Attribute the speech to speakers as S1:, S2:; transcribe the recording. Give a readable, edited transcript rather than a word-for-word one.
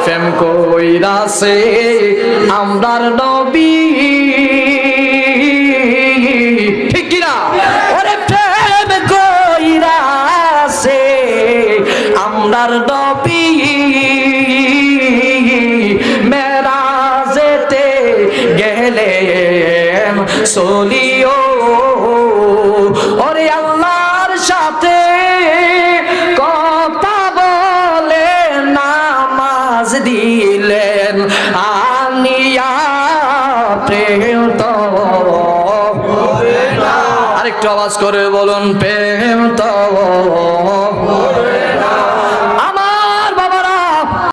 S1: প্রেম কইরাছে আমরার নবী, ঠিক কি না? ওরে প্রেম কইরাছে আমরার নবী, মেরাজেতে গেলেন চলিও, ওরে আল্লাহর সাথে কথা বলে নামাজ দিলেন আনিয়া, প্রেম তো আরেকটু আওয়াজ করে বলুন, প্রেম তো